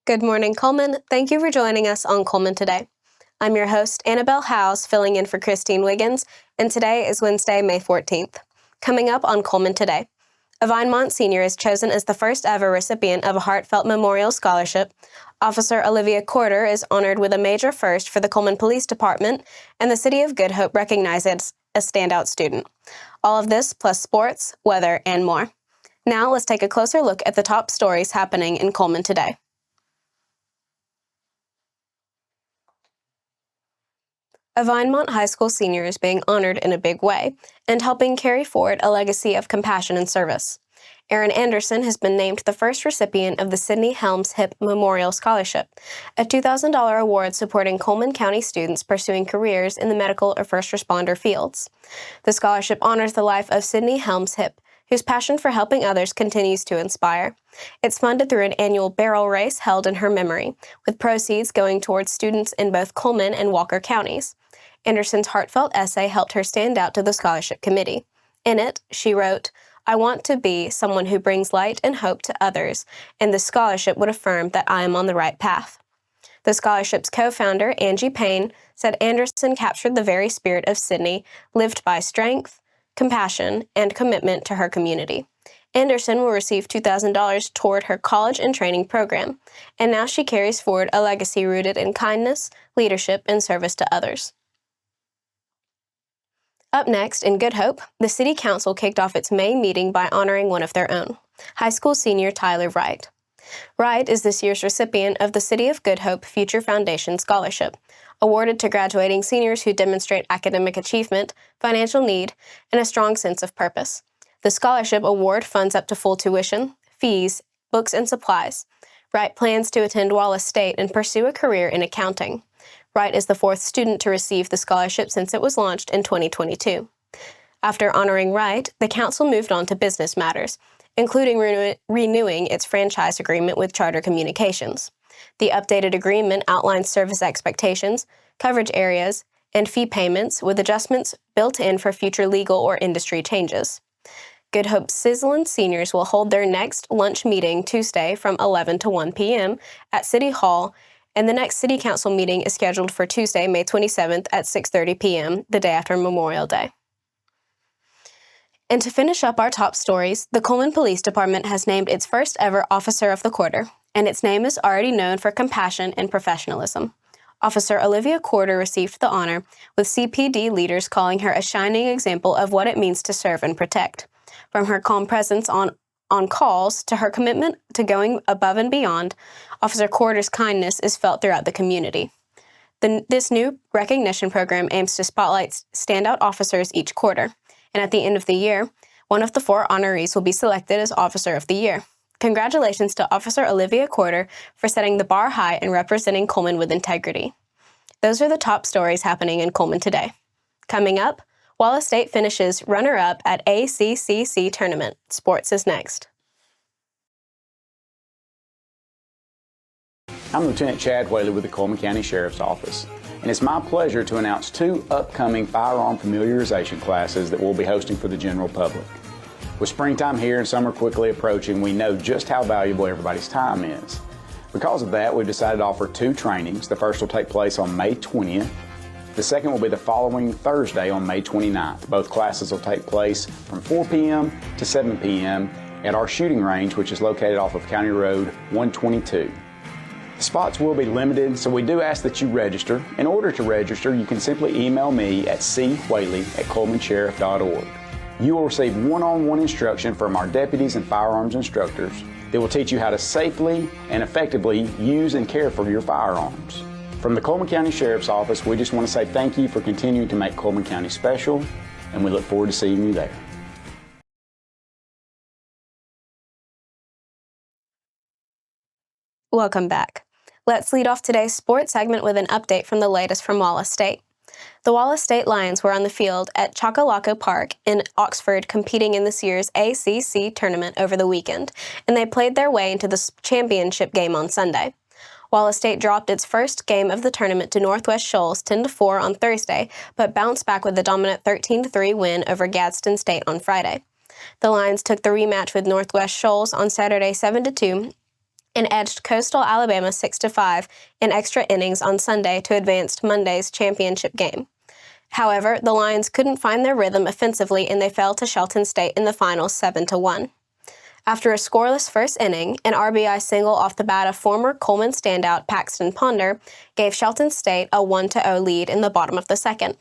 Good morning, Cullman. Thank you for joining us on Cullman Today. I'm your host, Annabelle Howes, filling in for Christine Wiggins, and today is Wednesday, May 14th. Coming up on Cullman Today, a Vinemont senior is chosen as the first ever recipient of a heartfelt memorial scholarship. Officer Olivia Corder is honored with a major first for the Cullman Police Department, and the City of Good Hope recognizes a standout student. All of this plus sports, weather, and more. Now let's take a closer look at the top stories happening in Cullman today. A Vinemont High School senior is being honored in a big way and helping carry forward a legacy of compassion and service. Erin Anderson has been named the first recipient of the Sidney Helms Hip Memorial Scholarship, a $2,000 award supporting Cullman County students pursuing careers in the medical or first responder fields. The scholarship honors the life of Sidney Helms Hip, whose passion for helping others continues to inspire. It's funded through an annual barrel race held in her memory, with proceeds going towards students in both Cullman and Walker counties. Anderson's heartfelt essay helped her stand out to the scholarship committee. In it, she wrote, "I want to be someone who brings light and hope to others, and the scholarship would affirm that I am on the right path." The scholarship's co-founder, Angie Payne, said Anderson captured the very spirit of Sidney, lived by strength, compassion, and commitment to her community. Anderson will receive $2,000 toward her college and training program, and now she carries forward a legacy rooted in kindness, leadership, and service to others. Up next, in Good Hope, the City Council kicked off its May meeting by honoring one of their own, high school senior Tyler Wright. Wright is this year's recipient of the City of Good Hope Future Foundation Scholarship, awarded to graduating seniors who demonstrate academic achievement, financial need, and a strong sense of purpose. The scholarship award funds up to full tuition, fees, books, and supplies. Wright plans to attend Wallace State and pursue a career in accounting. Wright is the fourth student to receive the scholarship since it was launched in 2022. After honoring Wright, the council moved on to business matters, including renewing its franchise agreement with Charter Communications. The updated agreement outlines service expectations, coverage areas, and fee payments with adjustments built in for future legal or industry changes. Good Hope Sizzlin seniors will hold their next lunch meeting Tuesday from 11 to 1 p.m. at City Hall, and the next City Council meeting is scheduled for Tuesday, May 27th at 6:30 p.m., the day after Memorial Day. And to finish up our top stories, the Cullman Police Department has named its first ever Officer of the Quarter, and its name is already known for compassion and professionalism. Officer Olivia Corder received the honor, with CPD leaders calling her a shining example of what it means to serve and protect. From her calm presence on calls to her commitment to going above and beyond, Officer Corder's kindness is felt throughout the community. This new recognition program aims to spotlight standout officers each quarter, and at the end of the year, one of the 4 honorees will be selected as Officer of the Year. Congratulations to Officer Olivia Corder for setting the bar high and representing Cullman with integrity. Those are the top stories happening in Cullman today. Coming up, Wallace State finishes runner-up at ACCC tournament. Sports is next. I'm Lieutenant Chad Whaley with the Cullman County Sheriff's Office, and it's my pleasure to announce 2 upcoming firearm familiarization classes that we'll be hosting for the general public. With springtime here and summer quickly approaching, we know just how valuable everybody's time is. Because of that, we've decided to offer 2 trainings. The first will take place on May 20th. The second will be the following Thursday on May 29th. Both classes will take place from 4 p.m. to 7 p.m. at our shooting range, which is located off of County Road 122. The spots will be limited, so we do ask that you register. In order to register, you can simply email me at cwhaley@cullmansheriff.org. You will receive one-on-one instruction from our deputies and firearms instructors that will teach you how to safely and effectively use and care for your firearms. From the Cullman County Sheriff's Office, we just want to say thank you for continuing to make Cullman County special, and we look forward to seeing you there. Welcome back. Let's lead off today's sports segment with an update from the latest from Wallace State. The Wallace State Lions were on the field at Chocolaco Park in Oxford competing in this year's ACC tournament over the weekend, and they played their way into the championship game on Sunday. Wallace State dropped its first game of the tournament to Northwest Shoals 10-4 on Thursday, but bounced back with a dominant 13-3 win over Gadsden State on Friday. The Lions took the rematch with Northwest Shoals on Saturday 7-2 and edged Coastal Alabama 6-5 in extra innings on Sunday to advance to Monday's championship game. However, the Lions couldn't find their rhythm offensively and they fell to Shelton State in the final 7-1. After a scoreless first inning, an RBI single off the bat of former Cullman standout Paxton Ponder gave Shelton State a 1-0 lead in the bottom of the second.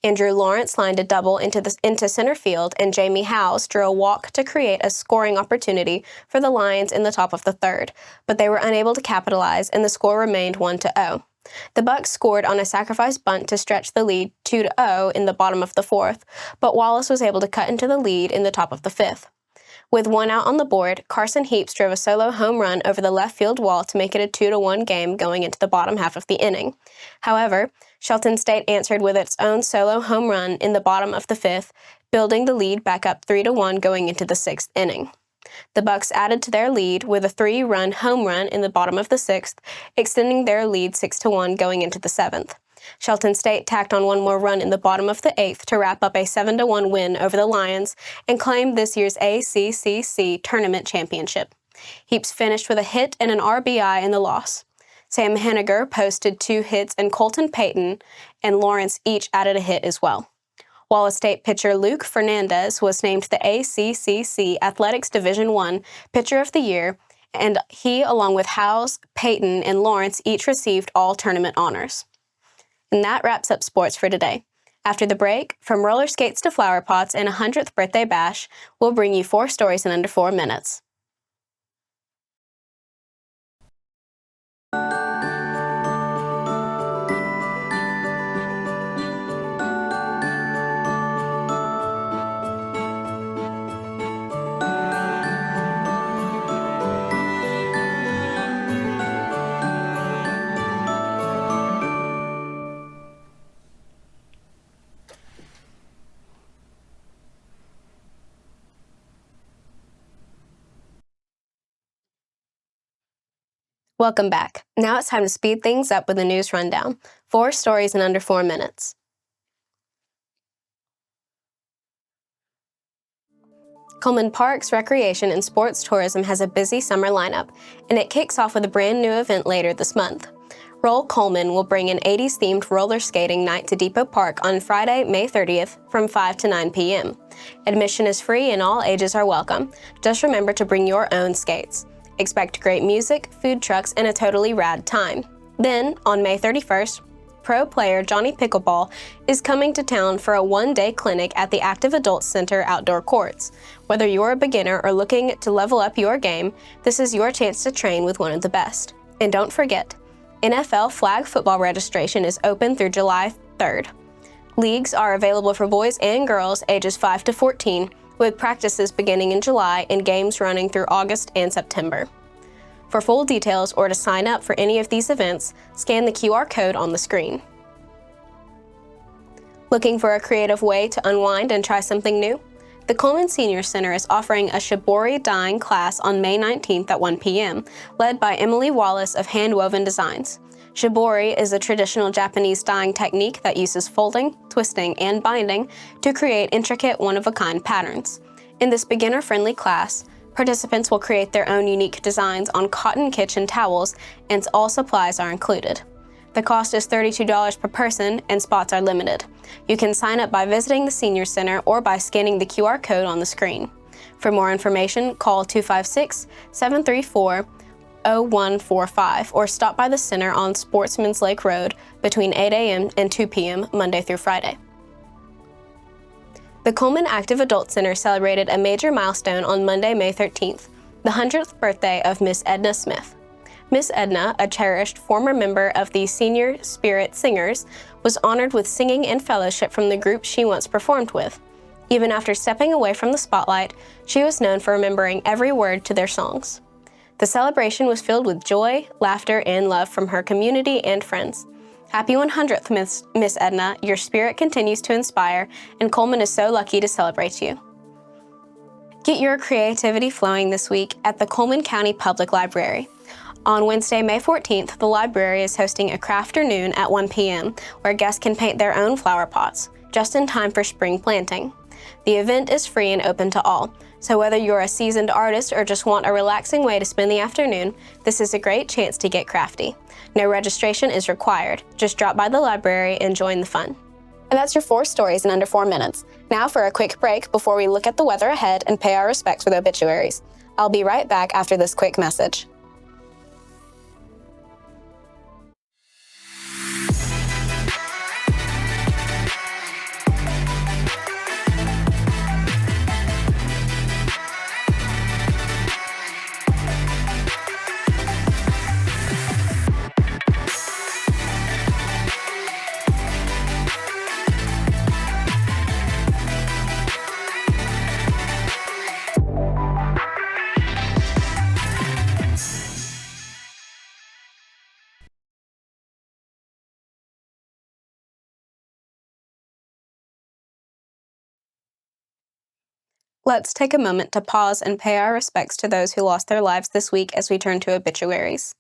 Andrew Lawrence lined a double into center field, and Jamie Howes drew a walk to create a scoring opportunity for the Lions in the top of the third, but they were unable to capitalize, and the score remained 1-0. The Bucs scored on a sacrifice bunt to stretch the lead 2-0 in the bottom of the fourth, but Wallace was able to cut into the lead in the top of the fifth. With one out on the board, Carson Heaps drove a solo home run over the left field wall to make it a 2-1 game going into the bottom half of the inning. However, Shelton State answered with its own solo home run in the bottom of the fifth, building the lead back up 3-1 going into the sixth inning. The Bucs added to their lead with a 3-run home run in the bottom of the sixth, extending their lead 6-1 going into the seventh. Shelton State tacked on one more run in the bottom of the eighth to wrap up a 7-1 win over the Lions and claim this year's ACCC tournament championship. Heaps finished with a hit and an RBI in the loss. Sam Henniger posted 2 hits, and Colton Payton and Lawrence each added a hit as well. Wallace State pitcher Luke Fernandez was named the ACCC Athletics Division I Pitcher of the Year, and he, along with Howes, Payton, and Lawrence, each received all tournament honors. And that wraps up sports for today. After the break, from roller skates to flower pots and a 100th birthday bash, we'll bring you 4 stories in under 4 minutes. Welcome back. Now it's time to speed things up with a news rundown. 4 stories in under 4 minutes. Cullman Parks, Recreation, and Sports Tourism has a busy summer lineup, and it kicks off with a brand new event later this month. Roll Cullman will bring an 80s-themed roller skating night to Depot Park on Friday, May 30th from 5 to 9 p.m. Admission is free and all ages are welcome. Just remember to bring your own skates. Expect great music, food trucks, and a totally rad time. Then, on May 31st, pro player Johnny Pickleball is coming to town for a 1-day clinic at the Active Adults Center outdoor courts. Whether you're a beginner or looking to level up your game, this is your chance to train with one of the best. And don't forget, NFL flag football registration is open through July 3rd. Leagues are available for boys and girls ages 5 to 14, with practices beginning in July and games running through August and September. For full details or to sign up for any of these events, scan the QR code on the screen. Looking for a creative way to unwind and try something new? The Cullman Senior Center is offering a shibori dyeing class on May 19th at 1 p.m., led by Emily Wallace of Handwoven Designs. Shibori is a traditional Japanese dyeing technique that uses folding, twisting, and binding to create intricate, one-of-a-kind patterns. In this beginner-friendly class, participants will create their own unique designs on cotton kitchen towels, and all supplies are included. The cost is $32 per person, and spots are limited. You can sign up by visiting the Senior Center or by scanning the QR code on the screen. For more information, call 256-734-0145 or stop by the center on Sportsman's Lake Road between 8 a.m. and 2 p.m. Monday through Friday. The Cullman Active Adult Center celebrated a major milestone on Monday, May 13th, the 100th birthday of Miss Edna Smith. Miss Edna, a cherished former member of the Senior Spirit Singers, was honored with singing and fellowship from the group she once performed with. Even after stepping away from the spotlight, she was known for remembering every word to their songs. The celebration was filled with joy, laughter, and love from her community and friends. Happy 100th, Miss Edna. Your spirit continues to inspire, and Cullman is so lucky to celebrate you. Get your creativity flowing this week at the Cullman County Public Library. On Wednesday, May 14th, the library is hosting a crafternoon at 1 p.m. where guests can paint their own flower pots, just in time for spring planting. The event is free and open to all, So whether you're a seasoned artist or just want a relaxing way to spend the afternoon, this is a great chance to get crafty. No registration is required. Just drop by the library and join the fun. And that's your 4 stories in under 4 minutes. Now for a quick break before we look at the weather ahead and pay our respects with obituaries. I'll be right back after this quick message. Let's take a moment to pause and pay our respects to those who lost their lives this week as we turn to obituaries.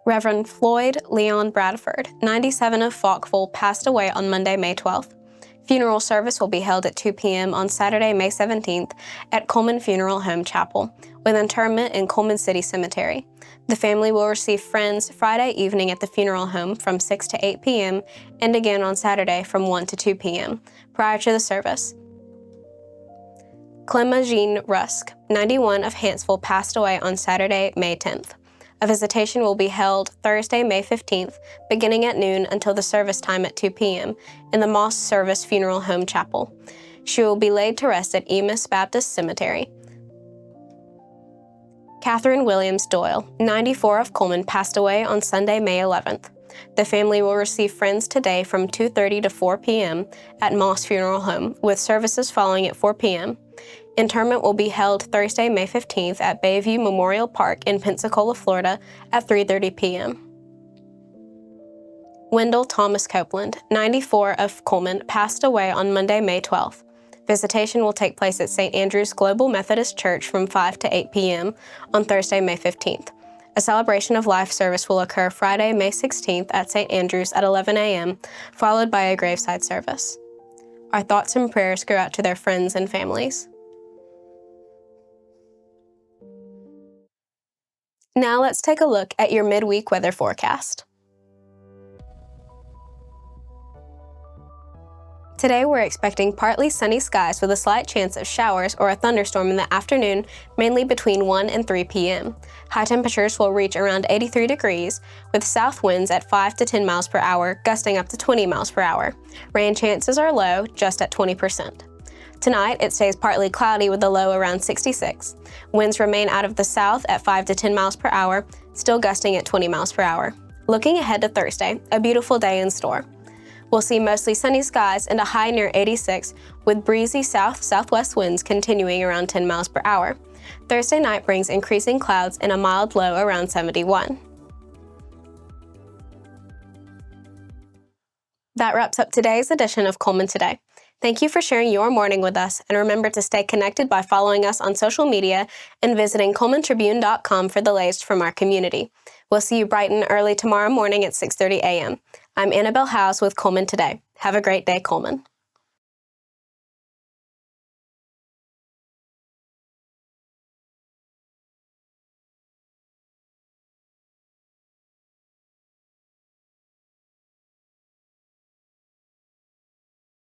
Reverend Floyd Leon Bradford, 97 of Falkville, passed away on Monday, May 12th. Funeral service will be held at 2 p.m. on Saturday, May 17th at Cullman Funeral Home Chapel, with interment in Cullman City Cemetery. The family will receive friends Friday evening at the funeral home from 6 to 8 p.m. and again on Saturday from 1 to 2 p.m. prior to the service. Clemma Jean Rusk, 91 of Hanceville, passed away on Saturday, May 10th. A visitation will be held Thursday, May 15th, beginning at noon until the service time at 2 p.m. in the Moss Service Funeral Home Chapel. She will be laid to rest at Emus Baptist Cemetery. Catherine Williams Doyle, 94 of Cullman, passed away on Sunday, May 11th. The family will receive friends today from 2:30 to 4 p.m. at Moss Funeral Home, with services following at 4 p.m. Interment will be held Thursday, May 15th at Bayview Memorial Park in Pensacola, Florida at 3:30 p.m. Wendell Thomas Copeland, 94 of Cullman, passed away on Monday, May 12th. Visitation will take place at St. Andrew's Global Methodist Church from 5 to 8 p.m. on Thursday, May 15th. A celebration of life service will occur Friday, May 16th at St. Andrew's at 11 a.m., followed by a graveside service. Our thoughts and prayers go out to their friends and families. Now let's take a look at your midweek weather forecast. Today we're expecting partly sunny skies with a slight chance of showers or a thunderstorm in the afternoon, mainly between 1 and 3 p.m. High temperatures will reach around 83 degrees, with south winds at 5 to 10 miles per hour, gusting up to 20 miles per hour. Rain chances are low, just at 20%. Tonight, it stays partly cloudy with a low around 66. Winds remain out of the south at 5 to 10 miles per hour, still gusting at 20 miles per hour. Looking ahead to Thursday, a beautiful day in store. We'll see mostly sunny skies and a high near 86, with breezy south-southwest winds continuing around 10 miles per hour. Thursday night brings increasing clouds and a mild low around 71. That wraps up today's edition of Cullman Today. Thank you for sharing your morning with us, and remember to stay connected by following us on social media and visiting CullmanTribune.com for the latest from our community. We'll see you bright and early tomorrow morning at 6:30 a.m. I'm Annabelle Howes with Cullman Today. Have a great day, Cullman.